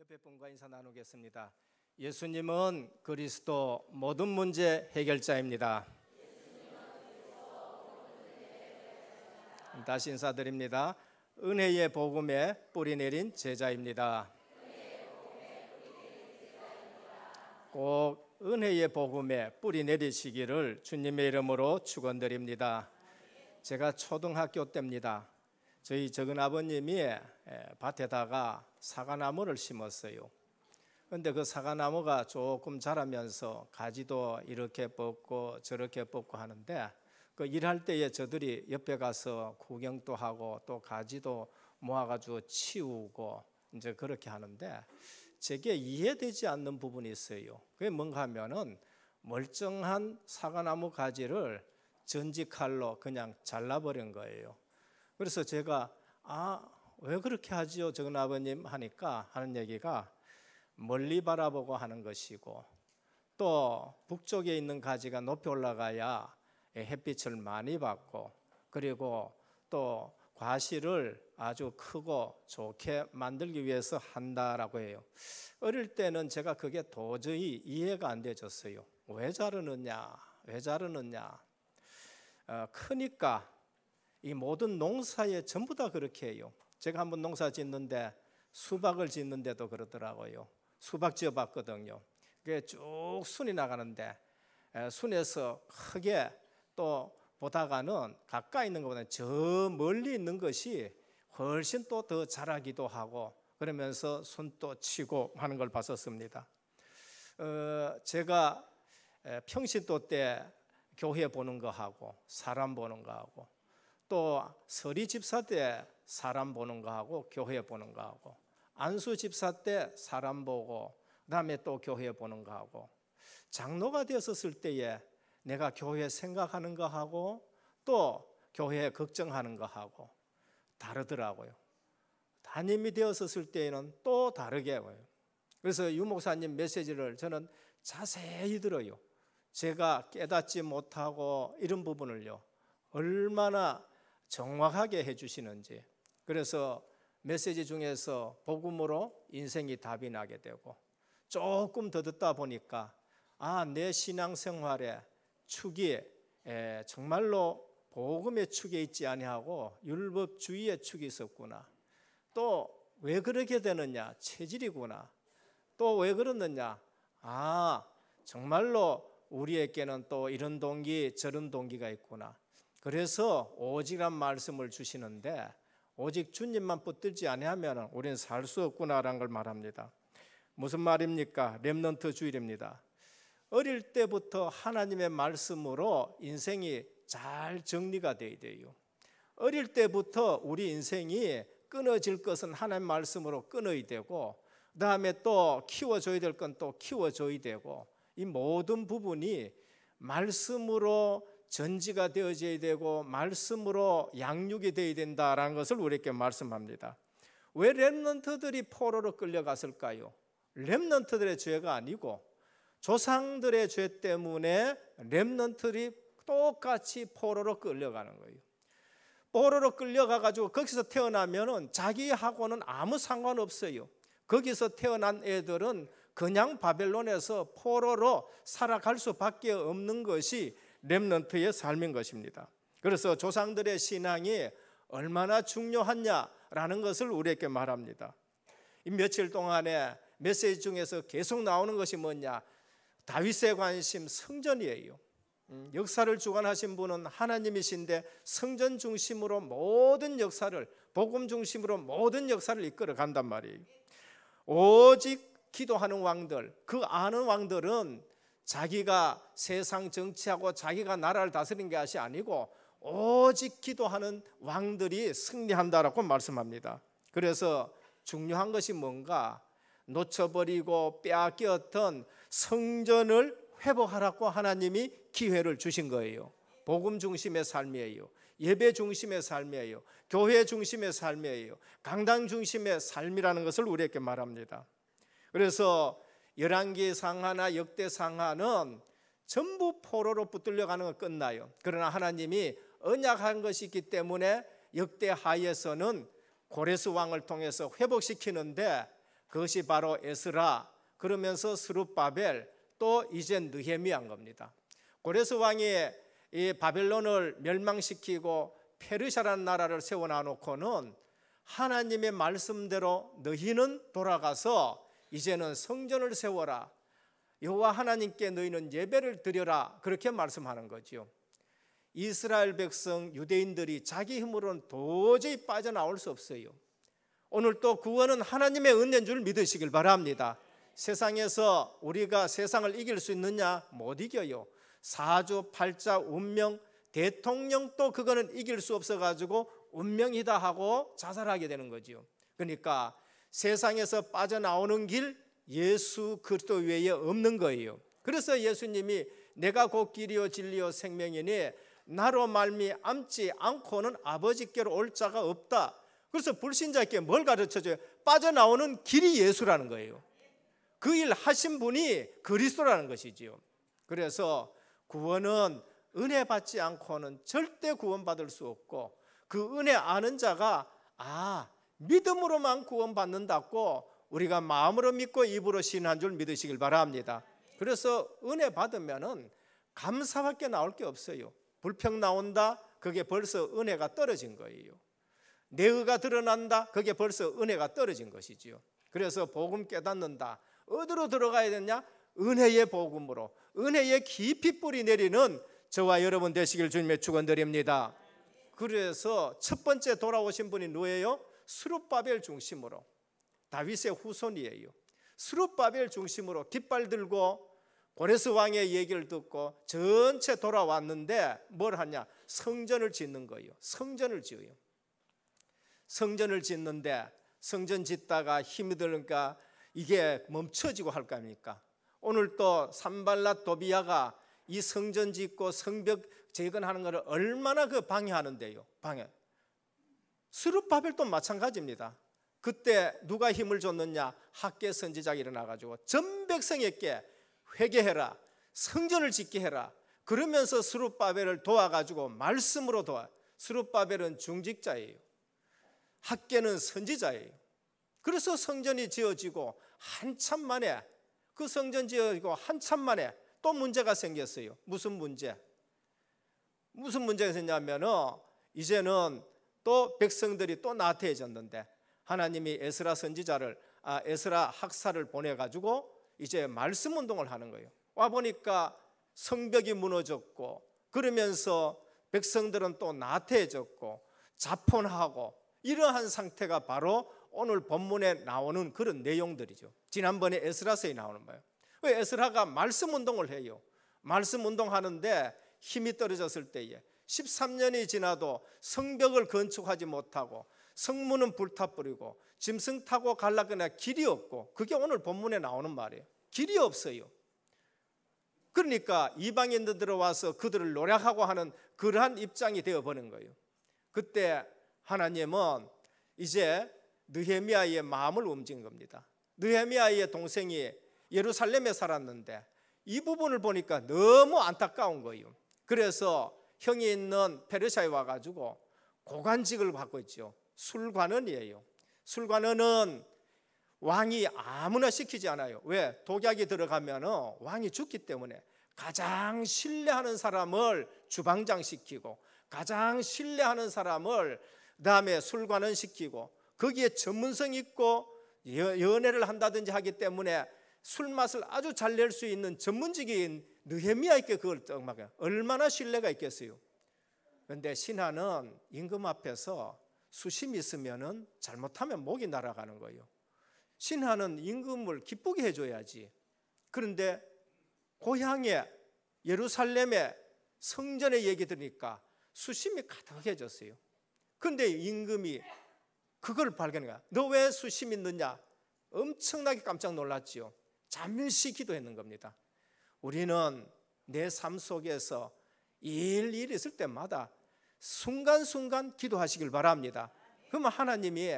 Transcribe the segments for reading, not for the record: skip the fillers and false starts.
옆에 분과 인사 나누겠습니다. 예수님은 그리스도 모든 문제 해결자입니다. 다시 인사드립니다. 은혜의 복음에 뿌리 내린 제자입니다. 꼭 은혜의 복음에 뿌리 내리시기를 주님의 이름으로 축원드립니다. 제가 초등학교 때입니다. 저희 적은 아버님이 밭에다가 사과나무를 심었어요. 그런데 그 사과나무가 조금 자라면서 가지도 이렇게 뽑고 저렇게 뽑고 하는데 그 일할 때에 저들이 옆에 가서 구경도 하고 또 가지도 모아가지고 치우고 이제 그렇게 하는데 제게 이해되지 않는 부분이 있어요. 그게 뭔가 하면은 멀쩡한 사과나무 가지를 전지칼로 그냥 잘라버린 거예요. 그래서 제가 왜 그렇게 하지요 적은 아버님 하니까 하는 얘기가 멀리 바라보고 하는 것이고 또 북쪽에 있는 가지가 높이 올라가야 햇빛을 많이 받고 그리고 또 과실을 아주 크고 좋게 만들기 위해서 한다라고 해요. 어릴 때는 제가 그게 도저히 이해가 안 되졌어요. 왜 자르느냐 왜 자르느냐. 크니까 이 모든 농사에 전부 다 그렇게 해요. 제가 한번 농사 짓는데 수박을 짓는데도 그러더라고요. 수박 지어봤거든요. 그게 쭉 순이 나가는데 순에서 크게 또 보다가는 가까이 있는 것보다 저 멀리 있는 것이 훨씬 또 더 자라기도 하고 그러면서 순도 치고 하는 걸 봤었습니다. 제가 평신도 때 교회 보는 거 하고 사람 보는 거 하고 또 서리 집사 때 사람 보는 거 하고 교회 보는 거 하고 안수 집사 때 사람 보고 그다음에 또 교회 보는 거 하고 장로가 되었을 때에 내가 교회 생각하는 거 하고 또 교회 걱정하는 거 하고 다르더라고요. 담임이 되었을 때에는 또 다르게 해요. 그래서 유 목사님 메시지를 저는 자세히 들어요. 제가 깨닫지 못하고 이런 부분을요 얼마나 정확하게 해주시는지. 그래서 메시지 중에서 복음으로 인생이 답이 나게 되고 조금 더 듣다 보니까 내 신앙생활에 축이 정말로 복음의 축에 있지 아니하고 율법주의의 축이 있었구나. 또 왜 그렇게 되느냐 체질이구나. 또 왜 그러느냐 정말로 우리에게는 또 이런 동기 저런 동기가 있구나. 그래서 오직이란 말씀을 주시는데 오직 주님만 붙들지 아니하면 우리는 살 수 없구나라는 걸 말합니다. 무슨 말입니까? 렘넌트 주일입니다. 어릴 때부터 하나님의 말씀으로 인생이 잘 정리가 되어야 돼요. 어릴 때부터 우리 인생이 끊어질 것은 하나님의 말씀으로 끊어야 되고 그다음에 또 키워줘야 될 건 또 키워줘야 되고 이 모든 부분이 말씀으로 전지가 되어져야 되고 말씀으로 양육이 되어야 된다라는 것을 우리에게 말씀합니다. 왜 렘넌트들이 포로로 끌려갔을까요? 렘넌트들의 죄가 아니고 조상들의 죄 때문에 렘넌트들이 똑같이 포로로 끌려가는 거예요. 포로로 끌려가가지고 거기서 태어나면은 자기하고는 아무 상관없어요. 거기서 태어난 애들은 그냥 바벨론에서 포로로 살아갈 수밖에 없는 것이 렘넌트의 삶인 것입니다. 그래서 조상들의 신앙이 얼마나 중요하냐라는 것을 우리에게 말합니다. 이 며칠 동안에 메시지 중에서 계속 나오는 것이 뭐냐? 다윗의 관심 성전이에요. 역사를 주관하신 분은 하나님이신데 성전 중심으로 모든 역사를 복음 중심으로 모든 역사를 이끌어 간단 말이에요. 오직 기도하는 왕들, 그 아는 왕들은 자기가 세상 정치하고 자기가 나라를 다스리는 것이 아니고 오직 기도하는 왕들이 승리한다라고 말씀합니다. 그래서 중요한 것이 뭔가 놓쳐버리고 빼앗겼던 성전을 회복하라고 하나님이 기회를 주신 거예요. 복음 중심의 삶이에요. 예배 중심의 삶이에요. 교회 중심의 삶이에요. 강단 중심의 삶이라는 것을 우리에게 말합니다. 그래서 열왕기상하나 역대상하는 전부 포로로 붙들려가는 건 끝나요. 그러나 하나님이 언약한 것이 있기 때문에 역대하에서는 고레스 왕을 통해서 회복시키는데 그것이 바로 에스라, 그러면서 스룹바벨, 또 이제 느헤미야인 겁니다. 고레스 왕이 이 바벨론을 멸망시키고 페르시아라는 나라를 세워놔놓고는 하나님의 말씀대로 너희는 돌아가서 이제는 성전을 세워라, 여호와 하나님께 너희는 예배를 드려라, 그렇게 말씀하는 거죠. 이스라엘 백성 유대인들이 자기 힘으로는 도저히 빠져나올 수 없어요. 오늘 또 구원은 하나님의 은혜인 줄 믿으시길 바랍니다. 세상에서 우리가 세상을 이길 수 있느냐? 못 이겨요. 사주, 팔자, 운명, 대통령도 그거는 이길 수 없어가지고 운명이다 하고 자살하게 되는 거죠. 그러니까 세상에서 빠져나오는 길 예수 그리스도 외에 없는 거예요. 그래서 예수님이 내가 곧 길이요 진리요 생명이니 나로 말미암지 않고는 아버지께로 올 자가 없다. 그래서 불신자에게 뭘 가르쳐줘요? 빠져나오는 길이 예수라는 거예요. 그 일 하신 분이 그리스도라는 것이지요. 그래서 구원은 은혜 받지 않고는 절대 구원받을 수 없고, 그 은혜 아는 자가 믿음으로만 구원받는다고 우리가 마음으로 믿고 입으로 신한 줄 믿으시길 바랍니다. 그래서 은혜 받으면은 감사밖에 나올 게 없어요. 불평 나온다? 그게 벌써 은혜가 떨어진 거예요. 내의가 드러난다? 그게 벌써 은혜가 떨어진 것이지요. 그래서 복음 깨닫는다. 어디로 들어가야 되냐? 은혜의 복음으로, 은혜의 깊이 뿌리 내리는 저와 여러분 되시길 주님의 축원드립니다. 그래서 첫 번째 돌아오신 분이 누구예요? 스룹바벨 중심으로, 다윗의 후손이에요. 스룹바벨 중심으로 깃발 들고 고레스 왕의 얘기를 듣고 전체 돌아왔는데 뭘 하냐? 성전을 짓는 거예요. 성전을 지어요. 성전을 짓는데 성전 짓다가 힘이 들으니까 이게 멈춰지고 할 거 아닙니까? 오늘 또 산발랏 도비야가 이 성전 짓고 성벽 재건하는 것을 얼마나 방해하는데요. 방해. 스룹바벨도 마찬가지입니다. 그때 누가 힘을 줬느냐? 학개 선지자가 일어나가지고 전 백성에게 회개해라, 성전을 짓게 해라. 그러면서 스룹바벨을 도와가지고 말씀으로 도와. 스룹바벨은 중직자예요. 학개는 선지자예요. 그래서 성전이 지어지고 한참 만에, 그 성전 지어지고 한참 만에 또 문제가 생겼어요. 무슨 문제? 무슨 문제가 생겼냐면 이제는 또 백성들이 또 나태해졌는데 하나님이 에스라 선지자를, 에스라 학사를 보내가지고 이제 말씀 운동을 하는 거예요. 와 보니까 성벽이 무너졌고, 그러면서 백성들은 또 나태해졌고 자폰하고, 이러한 상태가 바로 오늘 본문에 나오는 그런 내용들이죠. 지난번에 에스라서에 나오는 거예요. 왜 에스라가 말씀 운동을 해요? 말씀 운동하는데 힘이 떨어졌을 때에 13년이 지나도 성벽을 건축하지 못하고 성문은 불타버리고 짐승 타고 가려거나 길이 없고, 그게 오늘 본문에 나오는 말이에요. 길이 없어요. 그러니까 이방인들 들어와서 그들을 노략하고 하는 그러한 입장이 되어버린 거예요. 그때 하나님은 이제 느헤미야의 마음을 움직인 겁니다. 느헤미야의 동생이 예루살렘에 살았는데 이 부분을 보니까 너무 안타까운 거예요. 그래서 형이 있는 페르시아에 와가지고 고관직을 받고 있죠. 술관원이에요. 술관원은 왕이 아무나 시키지 않아요. 왜? 독약이 들어가면 왕이 죽기 때문에 가장 신뢰하는 사람을 주방장 시키고, 가장 신뢰하는 사람을 그다음에 술관원 시키고, 거기에 전문성 있고 연애를 한다든지 하기 때문에 술 맛을 아주 잘 낼 수 있는 전문직인 느헤미야에게 그걸 떡막해요. 얼마나 신뢰가 있겠어요. 그런데 신하는 임금 앞에서 수심이 있으면 잘못하면 목이 날아가는 거예요. 신하는 임금을 기쁘게 해줘야지. 그런데 고향에 예루살렘의 성전의 얘기 들으니까 수심이 가득해졌어요. 그런데 임금이 그걸 발견한 거야. 너 왜 수심 있느냐? 엄청나게 깜짝 놀랐지요. 잠시 기도했는 겁니다. 우리는 내 삶 속에서 일일이 있을 때마다 순간순간 기도하시길 바랍니다. 그러면 하나님이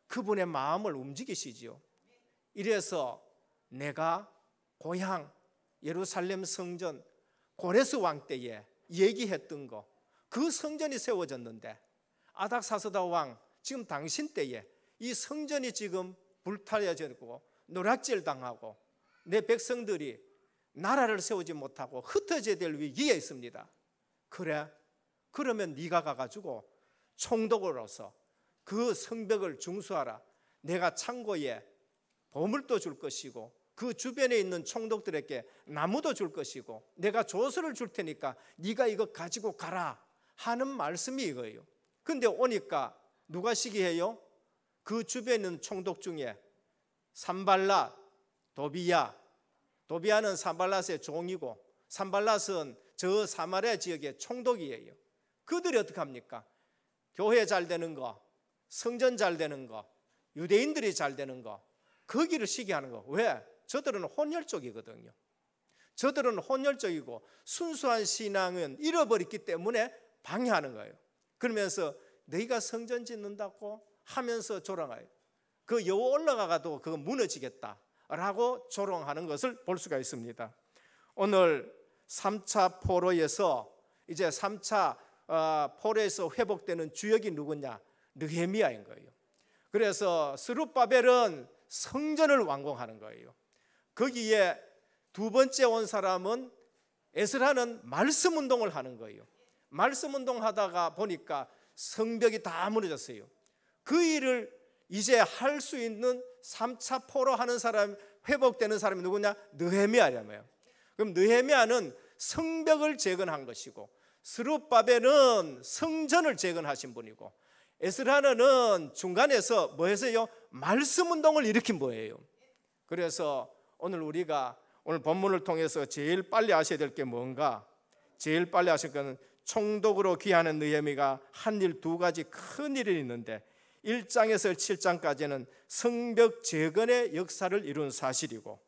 그분의 마음을 움직이시지요. 이래서 내가 고향 예루살렘 성전 고레스 왕 때에 얘기했던 거, 그 성전이 세워졌는데 아닥사스다 왕 지금 당신 때에 이 성전이 지금 불타려지고 노략질 당하고 내 백성들이 나라를 세우지 못하고 흩어져야 될 위기에 있습니다. 그래? 그러면 네가 가가지고 총독으로서 그 성벽을 중수하라. 내가 창고에 보물도 줄 것이고 그 주변에 있는 총독들에게 나무도 줄 것이고 내가 조서를 줄 테니까 네가 이거 가지고 가라 하는 말씀이 이거예요. 근데 오니까 누가 시기해요? 그 주변에 있는 총독 중에 산발랏, 도비야는 산발랏의 종이고 산발랏은 저 사마리아 지역의 총독이에요. 그들이 어떻게 합니까? 교회 잘 되는 거, 성전 잘 되는 거, 유대인들이 잘 되는 거, 거기를 시기하는 거. 왜? 저들은 혼혈족이거든요. 저들은 혼혈족이고 순수한 신앙은 잃어버렸기 때문에 방해하는 거예요. 그러면서 너희가 성전 짓는다고 하면서 조롱해요. 그 여호 올라가도 그거 무너지겠다라고 조롱하는 것을 볼 수가 있습니다. 오늘 3차 포로에서 이제 3차 포로에서 회복되는 주역이 누구냐? 느헤미야인 거예요. 그래서 스룹바벨은 성전을 완공하는 거예요. 거기에 두 번째 온 사람은 에스라는 말씀 운동을 하는 거예요. 말씀 운동하다가 보니까 성벽이 다 무너졌어요. 그 일을 이제 할 수 있는 3차 포로하는 사람, 회복되는 사람이 누구냐? 느헤미야라며요. 그럼 느헤미야는 성벽을 재건한 것이고 스룹바벨은 성전을 재건하신 분이고 에스라는 중간에서 뭐 했어요? 말씀 운동을 일으킨 거예요. 그래서 오늘 우리가 오늘 본문을 통해서 제일 빨리 아셔야 될 게 뭔가? 제일 빨리 아실 거는 총독으로 귀하는 느헤미야가 한 일 두 가지 큰 일이 있는데 1장에서 7장까지는 성벽 재건의 역사를 이룬 사실이고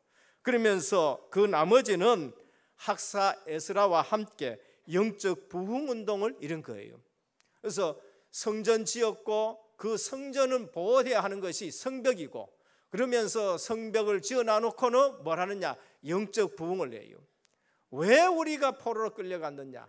그러면서 그 나머지는 학사 에스라와 함께 영적 부흥 운동을 이룬 거예요. 그래서 성전 지었고 그 성전은 보호해야 하는 것이 성벽이고 그러면서 성벽을 지어 놔놓고는 뭘 하느냐? 영적 부흥을 해요. 왜 우리가 포로로 끌려갔느냐?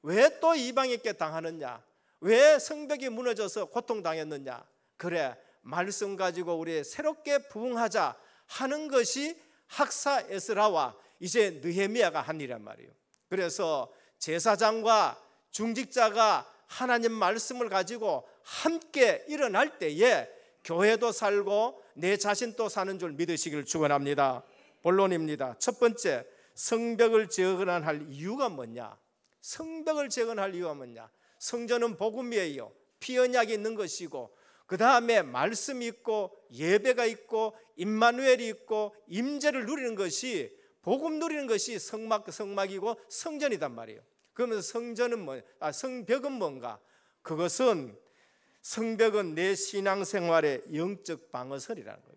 왜 또 이방인께 당하느냐? 왜 성벽이 무너져서 고통당했느냐? 그래, 말씀 가지고 우리 새롭게 부흥하자 하는 것이 학사 에스라와 이제 느헤미야가 한 일이란 말이에요. 그래서 제사장과 중직자가 하나님 말씀을 가지고 함께 일어날 때에 교회도 살고 내 자신도 사는 줄 믿으시길 축원합니다. 본론입니다. 첫 번째, 성벽을 재건할 이유가 뭐냐? 성벽을 재건할 이유가 뭐냐? 성전은 복음이에요. 피 언약이 있는 것이고 그 다음에 말씀이 있고 예배가 있고 임마누엘이 있고 임재를 누리는 것이 복음 누리는 것이 성막이고 성전이단 말이에요. 그러면 성전은 성벽은 뭔가? 그것은 성벽은 내 신앙생활의 영적 방어선이라는 거예요.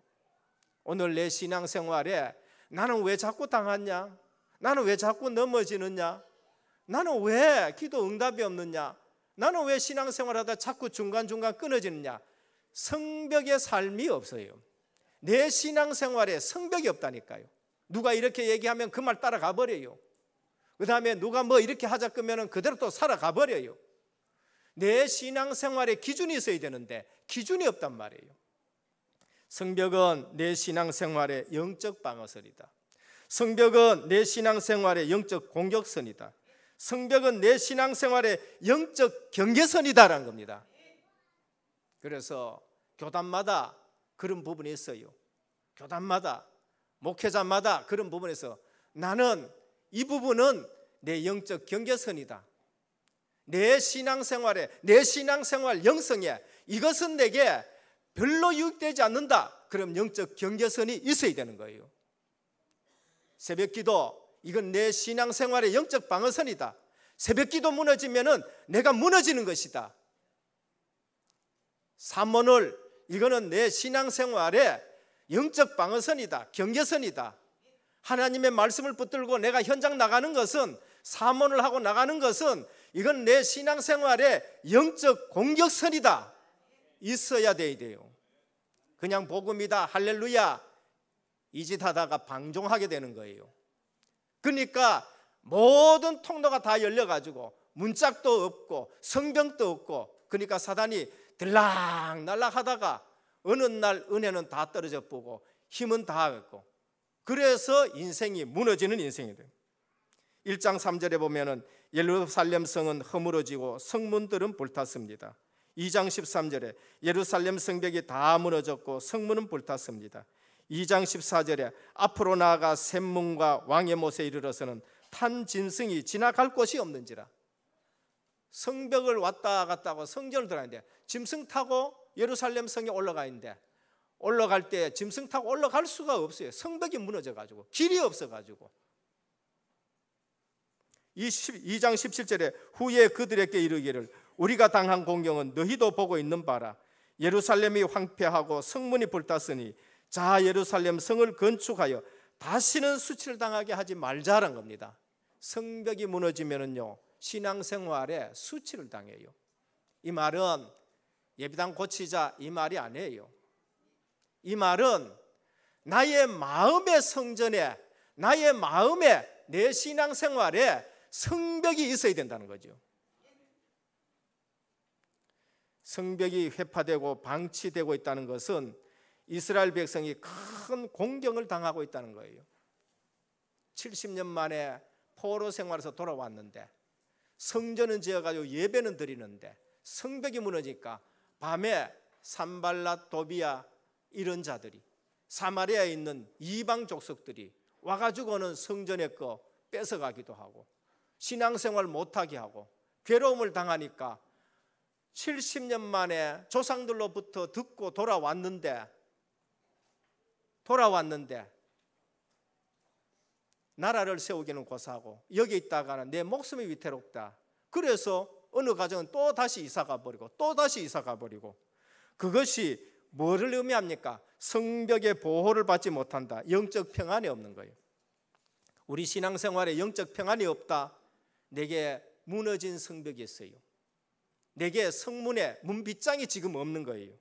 오늘 내 신앙생활에 나는 왜 자꾸 당하냐? 나는 왜 자꾸 넘어지느냐? 나는 왜 기도 응답이 없느냐? 나는 왜 신앙생활하다 자꾸 중간중간 끊어지느냐? 성벽의 삶이 없어요. 내 신앙생활에 성벽이 없다니까요. 누가 이렇게 얘기하면 그 말 따라가 버려요. 그 다음에 누가 뭐 이렇게 하자 그러면 그대로 또 살아가 버려요. 내 신앙생활에 기준이 있어야 되는데 기준이 없단 말이에요. 성벽은 내 신앙생활의 영적 방어선이다. 성벽은 내 신앙생활의 영적 공격선이다. 성벽은 내 신앙생활의 영적 경계선이다라는 겁니다. 그래서 교단마다 그런 부분이 있어요. 교단마다 목회자마다 그런 부분에서 나는 이 부분은 내 영적 경계선이다. 내 신앙생활에 내 신앙생활 영성에 이것은 내게 별로 유익되지 않는다. 그럼 영적 경계선이 있어야 되는 거예요. 새벽기도 이건 내 신앙생활의 영적 방어선이다. 새벽기도 무너지면은 내가 무너지는 것이다. 산문을 이거는 내 신앙생활의 영적 방어선이다. 경계선이다. 하나님의 말씀을 붙들고 내가 현장 나가는 것은 사모를 하고 나가는 것은 이건 내 신앙생활의 영적 공격선이다. 있어야 돼요. 그냥 복음이다 할렐루야 이 짓 하다가 방종하게 되는 거예요. 그러니까 모든 통로가 다 열려가지고 문짝도 없고 성병도 없고 그러니까 사단이 들락날락 하다가 어느 날 은혜는 다 떨어져 보고 힘은 다 했고, 그래서 인생이 무너지는 인생이 돼요. 1장 3절에 보면은 예루살렘 성은 허물어지고 성문들은 불탔습니다. 2장 13절에 예루살렘 성벽이 다 무너졌고 성문은 불탔습니다. 2장 14절에 앞으로 나아가 샘문과 왕의 못에 이르러서는 탄 짐승이 지나갈 곳이 없는지라. 성벽을 왔다 갔다 하고 성전을 들어가는데 짐승 타고 예루살렘 성에 올라가 있는데, 올라갈 때 짐승 타고 올라갈 수가 없어요. 성벽이 무너져 가지고 길이 없어 가지고. 2장 17절에 후에 그들에게 이르기를 우리가 당한 공경은 너희도 보고 있는 바라. 예루살렘이 황폐하고 성문이 불탔으니 자 예루살렘 성을 건축하여 다시는 수치를 당하게 하지 말자라는 겁니다. 성벽이 무너지면은요 신앙생활에 수치를 당해요. 이 말은 예배당 고치자 이 말이 아니에요. 이 말은 나의 마음의 성전에, 나의 마음에, 내 신앙생활에 성벽이 있어야 된다는 거죠. 성벽이 회파되고 방치되고 있다는 것은 이스라엘 백성이 큰 공경을 당하고 있다는 거예요. 70년 만에 포로 생활에서 돌아왔는데 성전은 지어가지고 예배는 드리는데 성벽이 무너지니까 밤에 산발랏, 도비야 이런 자들이, 사마리아에 있는 이방 족속들이 와가지고는 성전의 거 뺏어가기도 하고 신앙생활 못하게 하고 괴로움을 당하니까 70년 만에 조상들로부터 듣고 돌아왔는데 나라를 세우기는 고사하고 여기 있다가는 내 목숨이 위태롭다. 그래서 어느 가정은 또 다시 이사가 버리고 또 다시 이사가 버리고, 그것이 뭐를 의미합니까? 성벽의 보호를 받지 못한다. 영적 평안이 없는 거예요. 우리 신앙생활에 영적 평안이 없다. 내게 무너진 성벽이 있어요. 내게 성문에 문빗장이 지금 없는 거예요.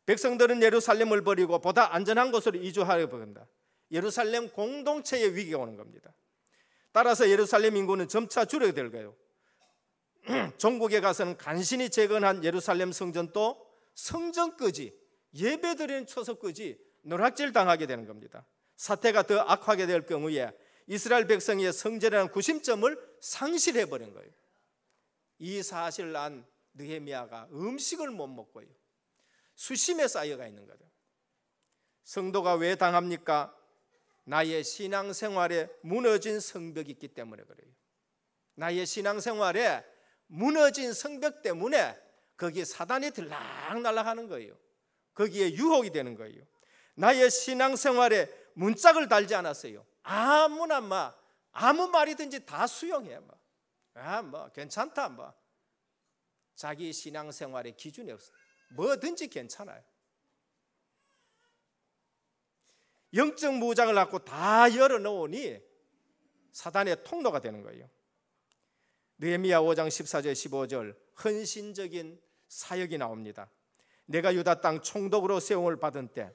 백성들은 예루살렘을 버리고 보다 안전한 곳으로 이주하려고 한다. 예루살렘 공동체의 위기가 오는 겁니다. 따라서 예루살렘 인구는 점차 줄어들 될 거예요. 종국에 가서는 간신히 재건한 예루살렘 성전도 성전까지, 예배드리는 초소까지 노략질 당하게 되는 겁니다. 사태가 더 악화게 될 경우에 이스라엘 백성의 성전이라는 구심점을 상실해버린 거예요. 이 사실을 안 느헤미야가 음식을 못 먹고요, 수심에 쌓여가 있는 거죠. 성도가 왜 당합니까? 나의 신앙생활에 무너진 성벽이 있기 때문에 그래요. 나의 신앙생활에 무너진 성벽 때문에 거기에 사단이 들락날락하는 거예요. 거기에 유혹이 되는 거예요. 나의 신앙생활에 문짝을 달지 않았어요. 아무나 아무 말이든지 다 수용해. 괜찮다. 자기 신앙생활의 기준이 없어. 뭐든지 괜찮아요. 영적 무장을 갖고 다 열어놓으니 사단의 통로가 되는 거예요. 느헤미야 5장 14절 15절 헌신적인 사역이 나옵니다. 내가 유다 땅 총독으로 세움을 받은 때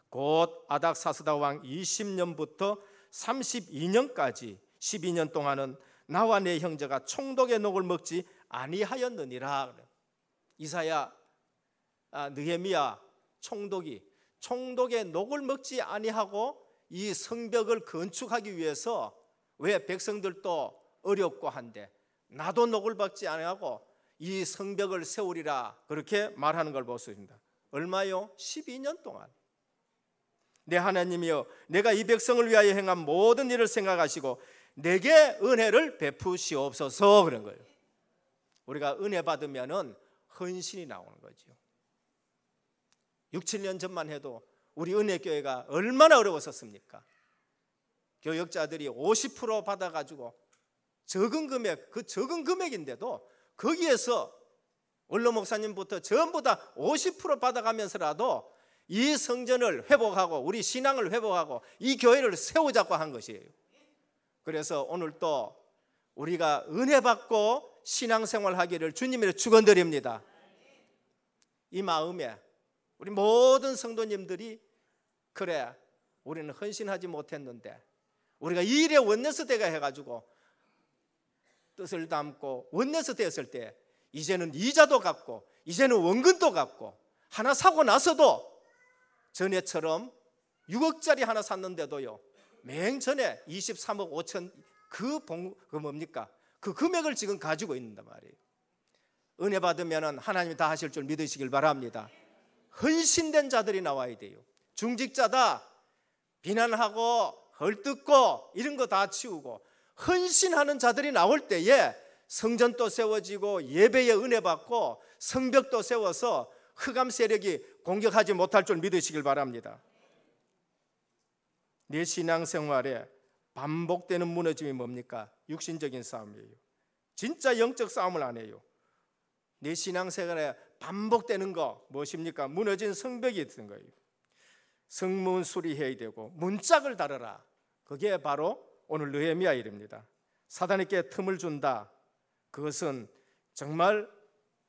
곧 아닥사스다 왕 20년부터 32년까지 12년 동안은 나와 내 형제가 총독의 녹을 먹지 아니하였느니라. 이사야, 느헤미야 총독의 녹을 먹지 아니하고 이 성벽을 건축하기 위해서, 왜 백성들도 어렵고 한데 나도 녹을 받지 아니하고 이 성벽을 세우리라, 그렇게 말하는 걸 볼 수 있습니다. 얼마요? 12년 동안. 내 하나님이여, 내가 이 백성을 위하여 행한 모든 일을 생각하시고 내게 은혜를 베푸시옵소서. 그런 거예요. 우리가 은혜 받으면은 헌신이 나오는 거죠. 6, 7년 전만 해도 우리 은혜교회가 얼마나 어려웠었습니까? 교역자들이 50% 받아가지고 적은 금액인데도 거기에서 원로 목사님부터 전부 다 50% 받아가면서라도 이 성전을 회복하고 우리 신앙을 회복하고 이 교회를 세우자고 한 것이에요. 그래서 오늘 또 우리가 은혜 받고 신앙생활하기를 주님으로 축원드립니다. 이 마음에 우리 모든 성도님들이, 그래 우리는 헌신하지 못했는데 우리가 이 일에 원내스 대가 해가지고 뜻을 담고 원내스 되었을 때 이제는 이자도 갚고 이제는 원금도 갚고 하나 사고 나서도 전에처럼 6억짜리 하나 샀는데도요, 맹전에 23억 5천 그 뭡니까? 그 금액을 지금 가지고 있는단 말이에요. 은혜 받으면 하나님이 다 하실 줄 믿으시길 바랍니다. 헌신된 자들이 나와야 돼요. 중직자다 비난하고 헐뜯고 이런 거 다 치우고 헌신하는 자들이 나올 때에 성전도 세워지고 예배에 은혜 받고 성벽도 세워서 흑암 세력이 공격하지 못할 줄 믿으시길 바랍니다. 내 신앙생활에 반복되는 무너짐이 뭡니까? 육신적인 싸움이에요. 진짜 영적 싸움을 안 해요. 내 신앙생활에 반복되는 거 무엇입니까? 무너진 성벽이 있는 거예요. 성문 수리해야 되고 문짝을 달아라. 그게 바로 오늘 느헤미야 일입니다. 사단에게 틈을 준다. 그것은 정말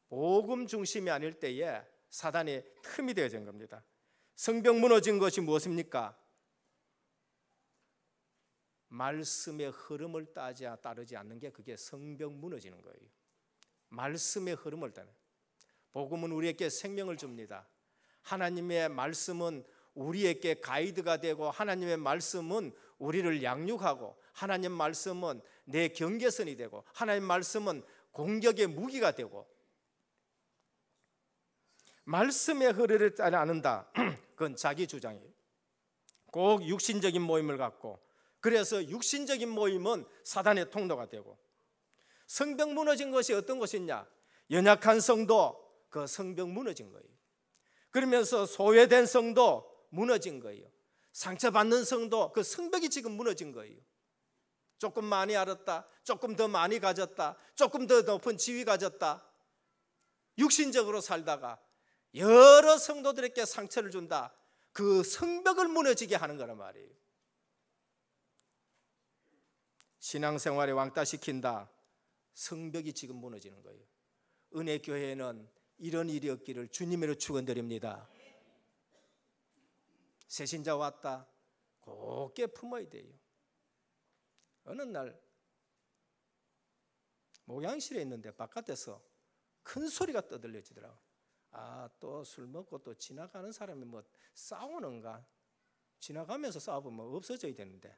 복음 중심이 아닐 때에 사단이 틈이 되어진 겁니다. 성벽 무너진 것이 무엇입니까? 말씀의 흐름을 따르지 않는 게 그게 성벽 무너지는 거예요. 말씀의 흐름을 따르는. 복음은 우리에게 생명을 줍니다. 하나님의 말씀은 우리에게 가이드가 되고 하나님의 말씀은 우리를 양육하고 하나님 말씀은 내 경계선이 되고 하나님 말씀은 공격의 무기가 되고 말씀의 흐름을 따르지 않는다. 그건 자기 주장이에요. 꼭 육신적인 모임을 갖고 그래서 육신적인 모임은 사단의 통로가 되고 성벽 무너진 것이 어떤 것이냐? 연약한 성도 그 성벽 무너진 거예요. 그러면서 소외된 성도 무너진 거예요. 상처받는 성도 그 성벽이 지금 무너진 거예요. 조금 많이 알았다, 조금 더 많이 가졌다, 조금 더 높은 지위 가졌다, 육신적으로 살다가 여러 성도들에게 상처를 준다. 그 성벽을 무너지게 하는 거란 말이에요. 신앙생활에 왕따시킨다. 성벽이 지금 무너지는 거예요. 은혜교회에는 이런 일이 없기를 주님으로 축원드립니다. 새신자 왔다. 곱게 품어야 돼요. 어느 날 목양실에 있는데 바깥에서 큰 소리가 떠들려지더라고요. 또 술 먹고 또 지나가는 사람이 뭐 싸우는가? 지나가면서 싸우면 없어져야 되는데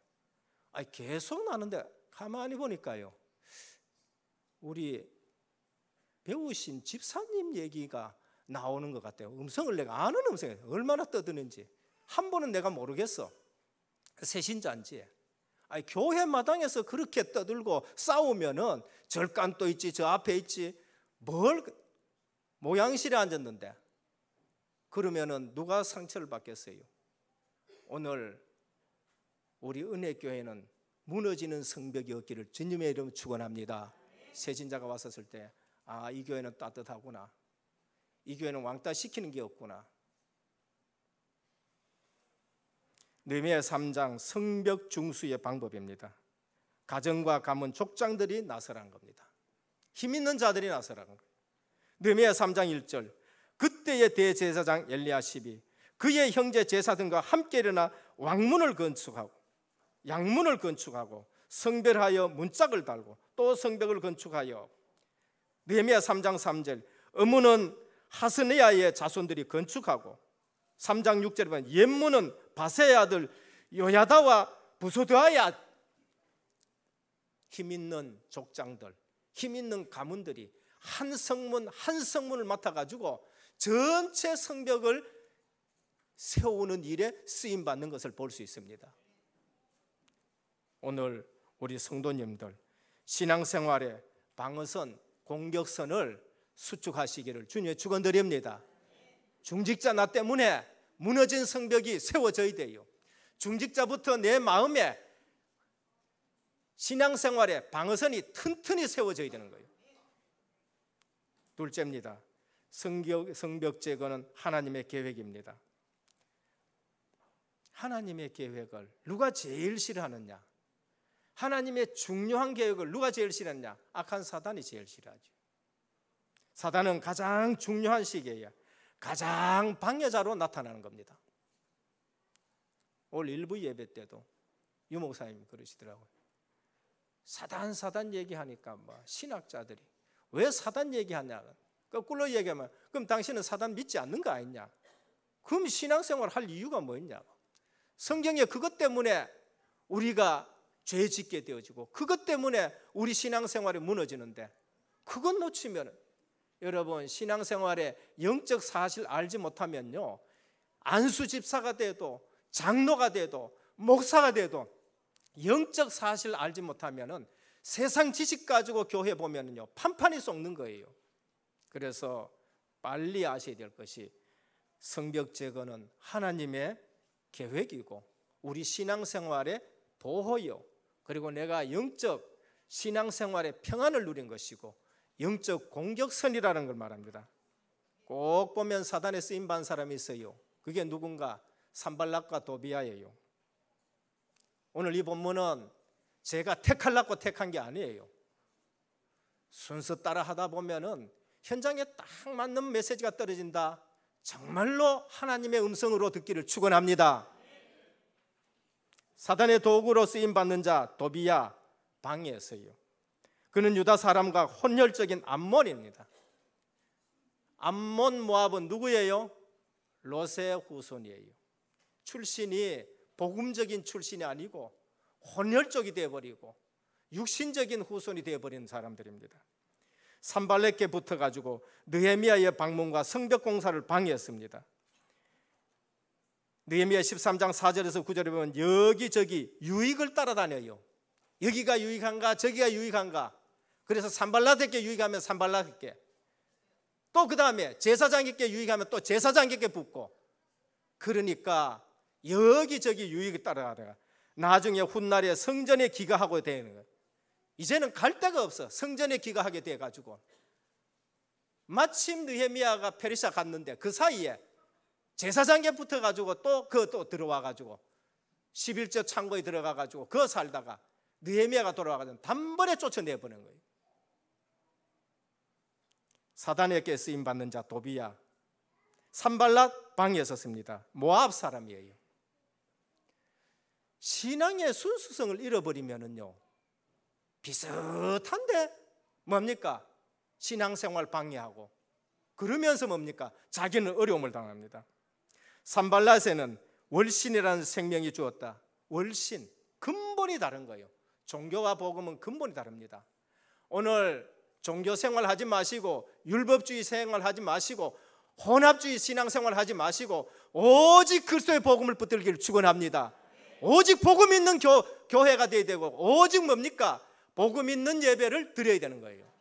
계속 나는데 가만히 보니까요, 우리 배우신 집사님 얘기가 나오는 것 같아요. 음성을 내가 아는 음성이에요. 얼마나 떠드는지 한 번은 내가 모르겠어. 새신자인지. 교회 마당에서 그렇게 떠들고 싸우면은 절간도 있지, 저 앞에 있지, 뭘 모양실에 앉았는데 그러면은 누가 상처를 받겠어요? 오늘 우리 은혜교회는 무너지는 성벽이 없기를 주님의 이름으로 축원합니다. 새신자가 왔었을 때 이 교회는 따뜻하구나, 이 교회는 왕따 시키는 게 없구나. 느헤미야 3장 성벽 중수의 방법입니다. 가정과 가문 족장들이 나서란 겁니다. 힘 있는 자들이 나서라는 거예요. 느헤미야 3장 1절 그때의 대제사장 엘리야십이 그의 형제 제사장과 함께 일어나 왕문을 건축하고 양문을 건축하고 성별하여 문짝을 달고 또 성벽을 건축하여 느헤미야 3장 3절 어문은 하스네야의 자손들이 건축하고 3장 6절에 보면 옛문은 바세의 아들 요야다와 부소드아야 힘 있는 족장들, 힘 있는 가문들이 한 성문 한 성문을 맡아가지고 전체 성벽을 세우는 일에 쓰임받는 것을 볼 수 있습니다. 오늘 우리 성도님들 신앙생활에 방어선, 공격선을 수축하시기를 주님의 축원드립니다. 중직자 나 때문에 무너진 성벽이 세워져야 돼요. 중직자부터 내 마음에 신앙생활에 방어선이 튼튼히 세워져야 되는 거예요. 둘째입니다. 성벽 제거는 하나님의 계획입니다. 하나님의 계획을 누가 제일 싫어하느냐? 하나님의 중요한 계획을 누가 제일 싫어하느냐? 악한 사단이 제일 싫어하죠. 사단은 가장 중요한 시기에 가장 방해자로 나타나는 겁니다. 올 일부 예배 때도 유 목사님이 그러시더라고요. 사단 얘기하니까 뭐 신학자들이 왜 사단 얘기하냐? 거꾸로 얘기하면 그럼 당신은 사단 믿지 않는 거 아니냐? 그럼 신앙생활 할 이유가 뭐였냐고. 성경에 그것 때문에 우리가 죄 짓게 되어지고 그것 때문에 우리 신앙생활이 무너지는데 그것 놓치면 여러분 신앙생활의 영적 사실 알지 못하면요 안수 집사가 돼도 장로가 돼도 목사가 돼도 영적 사실 알지 못하면은 세상 지식 가지고 교회 보면은요 판판이 썩는 거예요. 그래서 빨리 아셔야 될 것이 성벽 제거는 하나님의 계획이고 우리 신앙생활의 보호요. 그리고 내가 영적 신앙생활의 평안을 누린 것이고 영적 공격선이라는 걸 말합니다. 꼭 보면 사단에 쓰임받은 사람이 있어요. 그게 누군가? 산발락과 도비아예요. 오늘 이 본문은 제가 택하려고 택한 게 아니에요. 순서 따라 하다 보면은 현장에 딱 맞는 메시지가 떨어진다. 정말로 하나님의 음성으로 듣기를 축원합니다. 사단의 도구로 쓰임받는 자 도비야 방해했어요. 그는 유다 사람과 혼혈적인 암몬입니다. 암몬 모압은 누구예요? 롯의 후손이에요. 출신이 복음적인 출신이 아니고 혼혈적이 되어버리고 육신적인 후손이 되어버린 사람들입니다. 산발락께 붙어가지고 느헤미야의 방문과 성벽 공사를 방해했습니다. 느헤미야 13장 4절에서 9절에 보면 여기저기 유익을 따라다녀요. 여기가 유익한가 저기가 유익한가. 그래서 산발락에게 유익하면 산발락에게, 또 그 다음에 제사장에게 유익하면 또 제사장에게 붙고, 그러니까 여기저기 유익을 따라가다가 나중에 훗날에 성전에 기가하고 되는 거예요. 이제는 갈 데가 없어. 성전에 기가하게 돼가지고 마침 느헤미야가 페르시아 갔는데 그 사이에 제사장에 붙어가지고 또 들어와가지고 11조 창고에 들어가가지고 그거 살다가 느헤미야가 돌아와가지고 단번에 쫓아내버리는 거예요. 사단에게 쓰임받는 자 도비야, 산발락 방에 섰습니다. 모압 사람이에요. 신앙의 순수성을 잃어버리면은요 비슷한데 뭡니까? 신앙생활 방해하고 그러면서 뭡니까? 자기는 어려움을 당합니다. 산발락에는 월신이라는 생명이 주었다. 월신, 근본이 다른 거예요. 종교와 복음은 근본이 다릅니다. 오늘 종교생활 하지 마시고 율법주의 생활하지 마시고 혼합주의 신앙생활 하지 마시고 오직 그리스도의 복음을 붙들기를 축원합니다. 오직 복음 있는 교회가 되어야 되고 오직 뭡니까? 복음 있는 예배를 드려야 되는 거예요.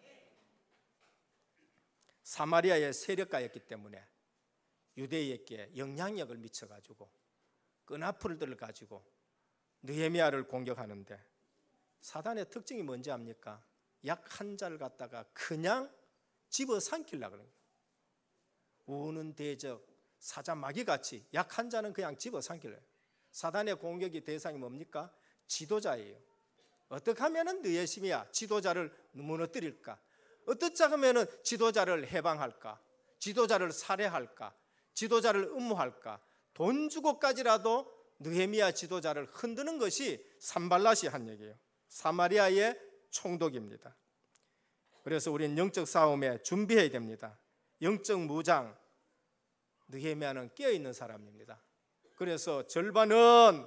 사마리아의 세력가였기 때문에 유대인에게 영향력을 미쳐가지고 끈앞풀들을 가지고 느헤미야를 공격하는데 사단의 특징이 뭔지 압니까? 약한 자를 갖다가 그냥 집어삼키려고 그래요. 우는 대적, 사자마귀같이 약한 자는 그냥 집어삼키려고. 사단의 공격의 대상이 뭡니까? 지도자예요. 어떻게 하면 느헤미야 지도자를 무너뜨릴까? 어떻게 하면 지도자를 해방할까? 지도자를 살해할까? 지도자를 음모할까? 돈 주고까지라도 느헤미야 지도자를 흔드는 것이 산발락이 한 얘기예요. 사마리아의 총독입니다. 그래서 우리는 영적 싸움에 준비해야 됩니다. 영적 무장, 느헤미야는 깨어있는 사람입니다. 그래서 절반은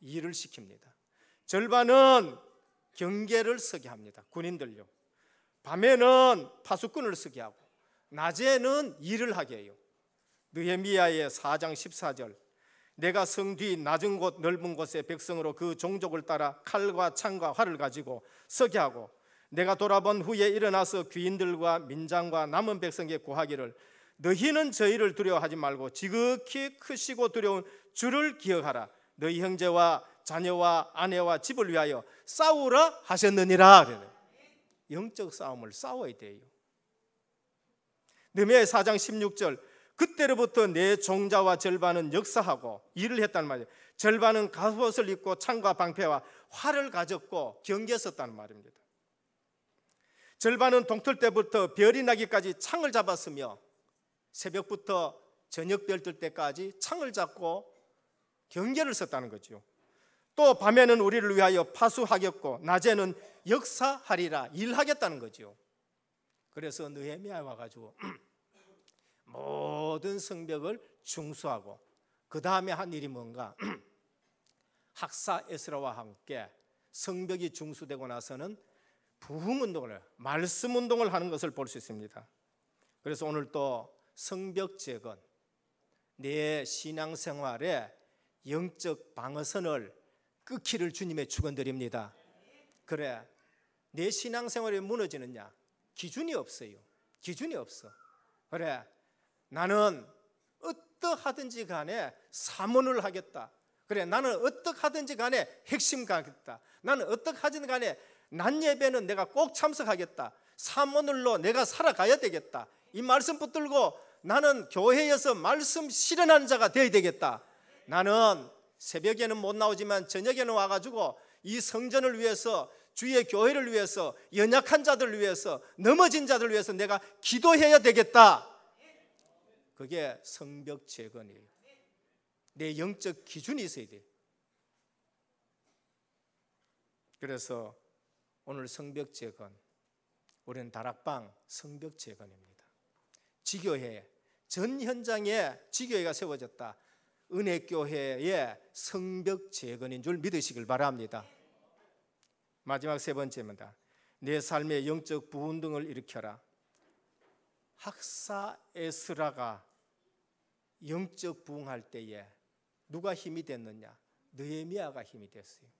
일을 시킵니다. 절반은 경계를 서게 합니다. 군인들요. 밤에는 파수꾼을 서게 하고 낮에는 일을 하게 해요. 느헤미야의 4장 14절, 내가 성 뒤 낮은 곳 넓은 곳에 백성으로 그 종족을 따라 칼과 창과 활을 가지고 서게 하고 내가 돌아본 후에 일어나서 귀인들과 민장과 남은 백성에게 구하기를 너희는 저희를 두려워하지 말고 지극히 크시고 두려운 주를 기억하라. 너희 형제와 자녀와 아내와 집을 위하여 싸우라 하셨느니라. 그래요. 영적 싸움을 싸워야 돼요. 느헤미야 4장 16절, 그때로부터 내 종자와 절반은 역사하고 일을 했단 말이에요. 절반은 갑옷을 입고 창과 방패와 활을 가졌고 경계에 섰다는 말입니다. 절반은 동틀 때부터 별이 나기까지 창을 잡았으며 새벽부터 저녁 별 뜰 때까지 창을 잡고 경계를 섰다는 거죠. 또 밤에는 우리를 위하여 파수하겠고 낮에는 역사하리라, 일하겠다는 거죠. 그래서 느헤미야 와가지고 모든 성벽을 중수하고 그 다음에 한 일이 뭔가 학사 에스라와 함께 성벽이 중수되고 나서는 부흥운동을, 말씀운동을 하는 것을 볼 수 있습니다. 그래서 오늘 또 성벽 재건, 내 신앙생활에 영적 방어선을 끊기를 주님의 축원드립니다. 그래, 내 신앙생활이 무너지느냐? 기준이 없어요. 기준이 없어. 그래, 나는 어떠하든지 간에 사모를 하겠다. 그래, 나는 어떠하든지 간에 핵심 가겠다. 나는 어떠하든지 간에 낮 예배는 내가 꼭 참석하겠다. 사모늘로 내가 살아가야 되겠다. 이 말씀 붙들고 나는 교회에서 말씀 실현하는 자가 되어야 되겠다. 나는 새벽에는 못 나오지만 저녁에는 와가지고 이 성전을 위해서, 주의 교회를 위해서, 연약한 자들을 위해서, 넘어진 자들을 위해서 내가 기도해야 되겠다. 그게 성벽 재건이에요. 내 영적 기준이 있어야 돼. 그래서 오늘 성벽 재건, 우리는 다락방 성벽 재건입니다. 지교회 전 현장에 지교회가 세워졌다. 은혜교회의 성벽 재건인 줄 믿으시길 바랍니다. 마지막 세 번째입니다. 내 삶의 영적 부흥등을 일으켜라. 학사 에스라가 영적 부흥할 때에 누가 힘이 됐느냐? 느헤미야가 힘이 됐어요.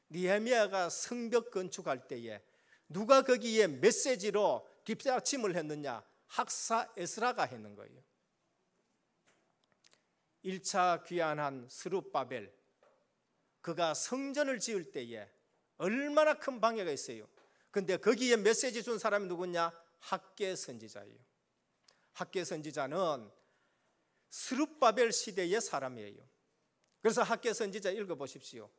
느헤미야가 성벽 건축할 때에 누가 거기에 메시지로 뒷받침을 했느냐? 학사 에스라가 했는 거예요. 1차 귀환한 스룹바벨, 그가 성전을 지을 때에 얼마나 큰 방해가 있어요. 근데 거기에 메시지 준 사람이 누구냐? 학개 선지자예요. 학개 선지자는 스룹바벨 시대의 사람이에요. 그래서 학개 선지자 읽어보십시오.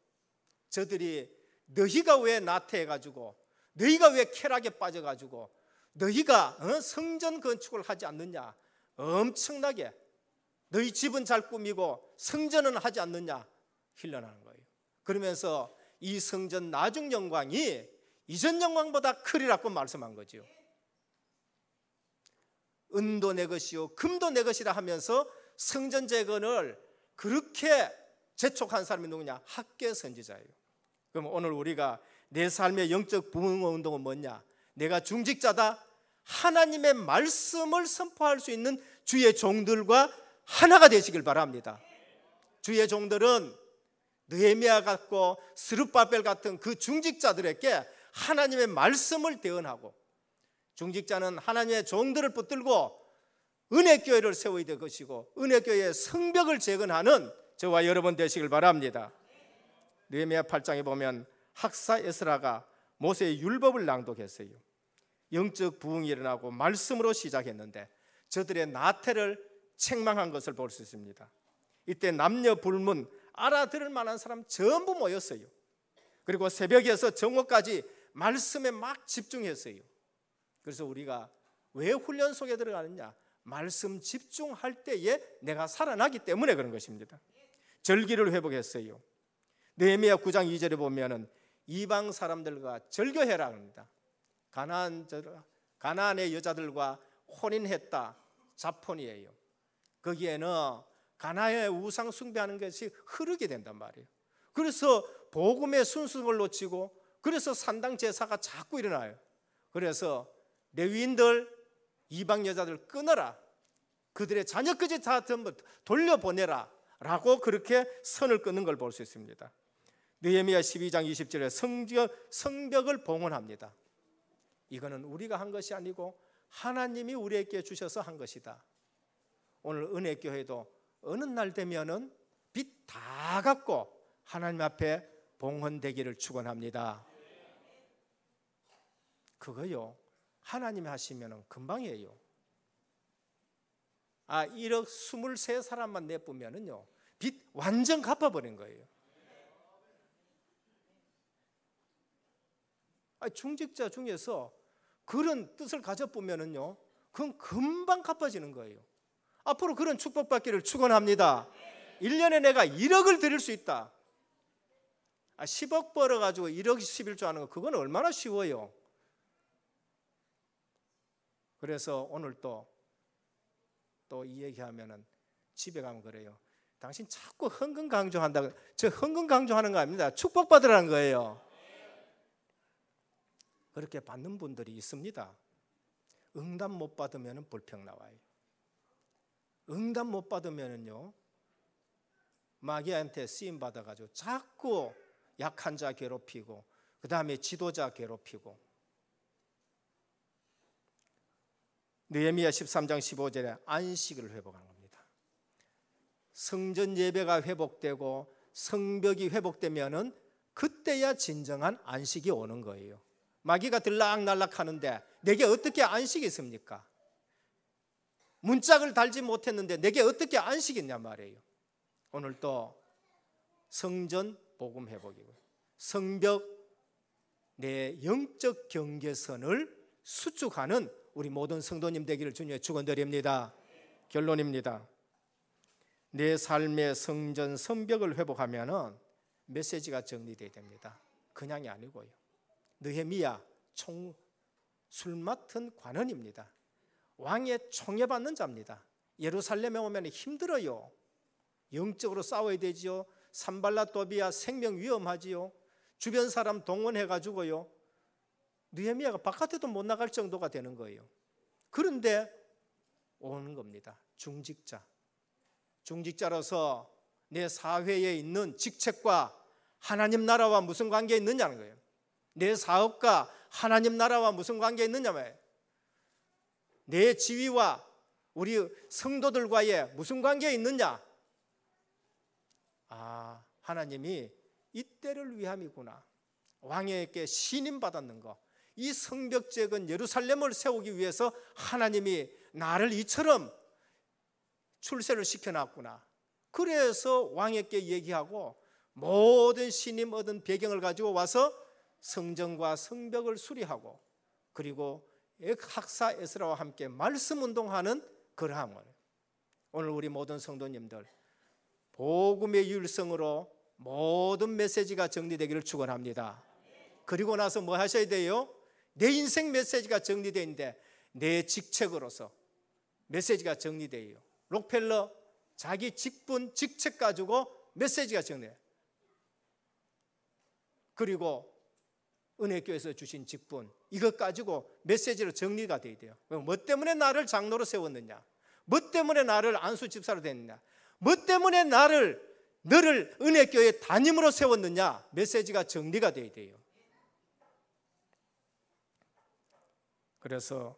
저들이 너희가 왜 나태해가지고, 너희가 왜 쾌락에 빠져가지고, 너희가 성전 건축을 하지 않느냐? 엄청나게 너희 집은 잘 꾸미고 성전은 하지 않느냐? 힐난하는 거예요. 그러면서 이 성전 나중 영광이 이전 영광보다 크리라고 말씀한 거죠. 은도 내 것이요 금도 내 것이라 하면서 성전 재건을 그렇게 재촉한 사람이 누구냐? 학개 선지자예요. 그럼 오늘 우리가 내 삶의 영적 부흥 운동은 뭐냐? 내가 중직자다. 하나님의 말씀을 선포할 수 있는 주의 종들과 하나가 되시길 바랍니다. 주의 종들은 느헤미야 같고 스룹바벨 같은 그 중직자들에게 하나님의 말씀을 대언하고, 중직자는 하나님의 종들을 붙들고 은혜교회를 세워야 될 것이고 은혜교회의 성벽을 재건하는 저와 여러분 되시길 바랍니다. 느헤미야 8장에 보면 학사 에스라가 모세의 율법을 낭독했어요. 영적 부흥이 일어나고 말씀으로 시작했는데 저들의 나태를 책망한 것을 볼 수 있습니다. 이때 남녀 불문 알아들을 만한 사람 전부 모였어요. 그리고 새벽에서 정오까지 말씀에 막 집중했어요. 그래서 우리가 왜 훈련 속에 들어가느냐? 말씀 집중할 때에 내가 살아나기 때문에 그런 것입니다. 절기를 회복했어요. 느헤미야 9장 2절에 보면은 이방 사람들과 절교해라 합니다. 가나안의 여자들과 혼인했다. 자폰이에요. 거기에는 가나안의 우상 숭배하는 것이 흐르게 된단 말이에요. 그래서 복음의 순수성을 놓치고, 그래서 산당 제사가 자꾸 일어나요. 그래서 레위인들, 이방 여자들 끊어라, 그들의 자녀까지 다 돌려보내라 라고 그렇게 선을 끊는 걸 볼 수 있습니다. 느헤미야 12장 20절에 성벽을 봉헌합니다. 이거는 우리가 한 것이 아니고 하나님이 우리에게 주셔서 한 것이다. 오늘 은혜교회도 어느 날 되면은 빛 다 갖고 하나님 앞에 봉헌되기를 축원합니다. 그거요, 하나님이 하시면은 금방이에요. 1억 23사람만 내뿜으면은요 빚 완전 갚아버린 거예요. 중직자 중에서 그런 뜻을 가져보면은요 그건 금방 갚아지는 거예요. 앞으로 그런 축복받기를 축원합니다. 1년에 내가 1억을 드릴 수 있다. 10억 벌어가지고 1억 11조 하는 거, 그건 얼마나 쉬워요. 그래서 오늘 또 이 얘기하면은 집에 가면 그래요. 당신 자꾸 헌금 강조한다. 저 헌금 강조하는 거 아닙니다. 축복받으라는 거예요. 그렇게 받는 분들이 있습니다. 응답 못 받으면 불평 나와요. 응답 못 받으면요 마귀한테 쓰임 받아가지고 자꾸 약한 자 괴롭히고 그 다음에 지도자 괴롭히고. 느헤미야 13장 15절에 안식을 회복하는 겁니다. 성전 예배가 회복되고 성벽이 회복되면은 그때야 진정한 안식이 오는 거예요. 마귀가 들락날락 하는데 내게 어떻게 안식이 있습니까? 문짝을 달지 못했는데 내게 어떻게 안식이 있냐 말이에요. 오늘 또 성전 복음 회복이고 성벽 내 영적 경계선을 수축하는 우리 모든 성도님 되기를 주님의 축원드립니다. 결론입니다. 내 삶의 성전 성벽을 회복하면은 메시지가 정리되어야 됩니다. 그냥이 아니고요. 느헤미야 술 맡은 관원입니다. 왕의 총애받는 자입니다. 예루살렘에 오면 힘들어요. 영적으로 싸워야 되지요. 산발랏 도비아 생명 위험하지요. 주변 사람 동원해가지고요 느헤미야가 바깥에도 못 나갈 정도가 되는 거예요. 그런데 오는 겁니다. 중직자로서 내 사회에 있는 직책과 하나님 나라와 무슨 관계 있느냐는 거예요. 내 사업과 하나님 나라와 무슨 관계 있느냐 말이에요. 내 지위와 우리 성도들과의 무슨 관계 있느냐. 하나님이 이때를 위함이구나. 왕에게 신임 받았는 거. 이 성벽재건 예루살렘을 세우기 위해서 하나님이 나를 이처럼 출세를 시켜놨구나. 그래서 왕에게 얘기하고 모든 신임 얻은 배경을 가지고 와서 성전과 성벽을 수리하고 그리고 학사 에스라와 함께 말씀 운동하는 그러함을 오늘 우리 모든 성도님들 복음의 율성으로 모든 메시지가 정리되기를 축원합니다. 그리고 나서 뭐 하셔야 돼요? 내 인생 메시지가 정리되어 있는데 내 직책으로서 메시지가 정리돼요. 록펠러 자기 직분, 직책 가지고 메시지가 정리돼요. 그리고 은혜교회에서 주신 직분 이것 가지고 메시지로 정리가 돼야 돼요. 뭐 때문에 나를 장로로 세웠느냐, 뭐 때문에 나를 안수 집사로 됐느냐, 뭐 때문에 너를 은혜교회 담임으로 세웠느냐, 메시지가 정리가 돼야 돼요. 그래서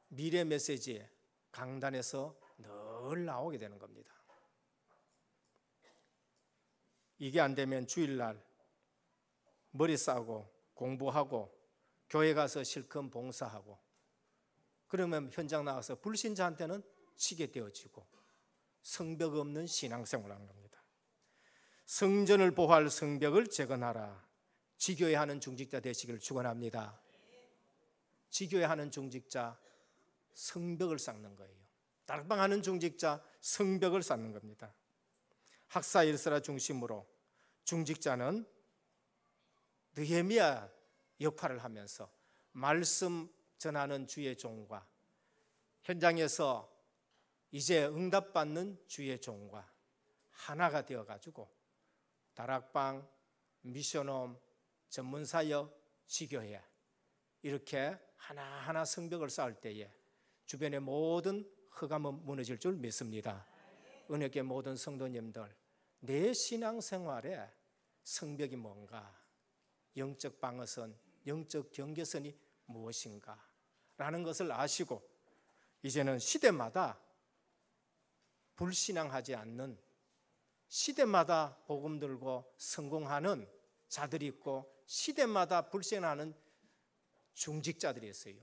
미래 메시지 강단에서 늘 나오게 되는 겁니다. 이게 안 되면 주일날 머리 싸고 공부하고 교회 가서 실컷 봉사하고 그러면 현장 나가서 불신자한테는 치게 되어지고 성벽 없는 신앙생활을 하는 겁니다. 성전을 보호할 성벽을 재건하라. 지교회 하는 중직자 되시기를 축원합니다. 지교회 하는 중직자 성벽을 쌓는 거예요. 다락방하는 중직자 성벽을 쌓는 겁니다. 학사 일서라 중심으로 중직자는 느헤미야 역할을 하면서 말씀 전하는 주의 종과 현장에서 이제 응답받는 주의 종과 하나가 되어가지고 다락방, 미션홈, 전문사역, 지교회 이렇게 하나하나 성벽을 쌓을 때에 주변의 모든 흑암은 무너질 줄 믿습니다. 은혜교회 모든 성도님들 내 신앙생활에 성벽이 뭔가, 영적 방어선, 영적 경계선이 무엇인가 라는 것을 아시고 이제는 시대마다 불신앙하지 않는, 시대마다 복음 들고 성공하는 자들이 있고 시대마다 불신하는 중직자들이 있어요.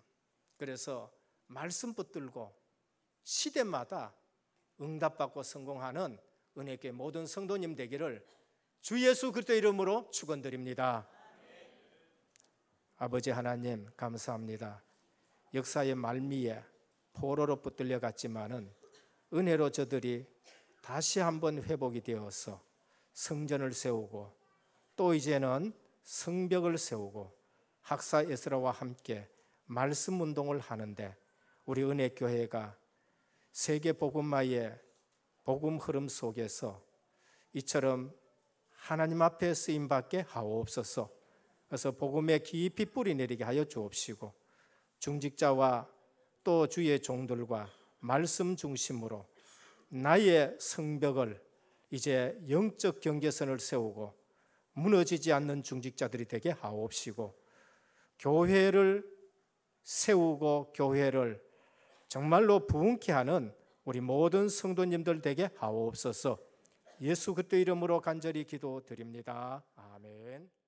그래서 말씀 붙들고 시대마다 응답받고 성공하는 은혜교회 모든 성도님 되기를 주 예수 그리스도 이름으로 축원드립니다. 아버지 하나님 감사합니다. 역사의 말미에 포로로 붙들려 갔지만은 은혜로 저들이 다시 한번 회복이 되어서 성전을 세우고 또 이제는 성벽을 세우고 학사 에스라와 함께 말씀 운동을 하는데 우리 은혜교회가 세계 복음화의 복음 흐름 속에서 이처럼 하나님 앞에 쓰임받게 하옵소서. 그래서 복음에 깊이 뿌리 내리게 하여 주옵시고 중직자와 또 주의 종들과 말씀 중심으로 나의 성벽을 이제 영적 경계선을 세우고 무너지지 않는 중직자들이 되게 하옵시고 교회를 세우고 교회를 정말로 부흥케 하는 우리 모든 성도님들 되게 하옵소서. 예수 그리스도 이름으로 간절히 기도드립니다. 아멘.